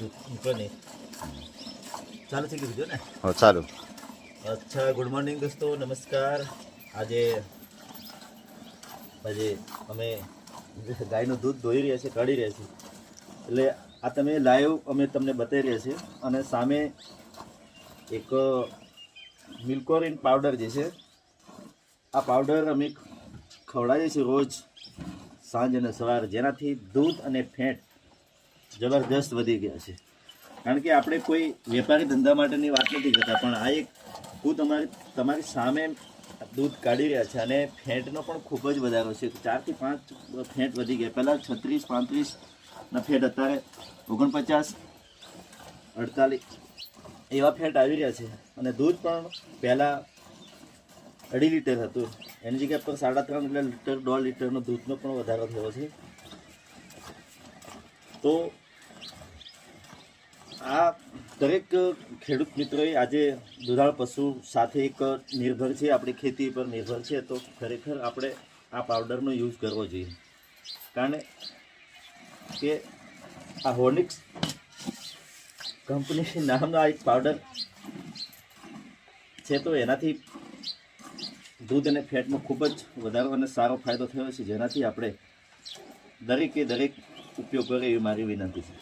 ऊपर नहीं चालू थी वीडियो ने हाँ चालू। अच्छा गुड मॉर्निंग दोस्तों नमस्कार आज અમે ગાયનું દૂધ દોઈ રહ્યા છીએ કાઢી રહ્યા છીએ એટલે આ તમે લાઈવ અમે તમને બતાવી રહ્યા છીએ અને સામે એક મિલ્કોરિન પાવડર જે છે આ પાવડર અમે ખવડાવીએ છીએ રોજ સાંજ અને સવાર જેનાથી દૂધ અને ફેટ જબરદસ્ત વધી ગયા છે કારણ કે આપણે કોઈ વેપારી ધંધા માટેની વાત નથી કરતા પણ આ એક હું તમારી સામે दूध काढ़ी रहा है અને ફેટનો પણ ખૂબ જ વધારો છે 4 થી 5 ફેટ વધી ગયા પહેલા 36 35 ના ફેટ અત્યારે 49 48 એવા ફેટ આવી રહ્યા છે અને દૂધ પણ પહેલા 2.5 લીટર હતું એની જગ્યા પર 3.5 લીટર 1.5 લીટરનો દૂધનો પણ વધારો થયો છે તો આ દરેક ખેડૂત મિત્રોએ આજે દુધાળ પશુ સાથે એક નિર્ભર છે આપણી ખેતી પર નિર્ભર છે તો ખરેખર આપણે આ પાવડરનો યુઝ કરવો જોઈએ કારણ કે આ હોર્લિક્સ કંપની નામનો આ એક પાવડર છે તો એનાથી દૂધ અને ફેટમાં ખૂબ જ વધારો અને સારો ફાયદો થયો છે જેનાથી આપણે દરેકે દરેક ઉપયોગ કરે એવી મારી વિનંતી છે।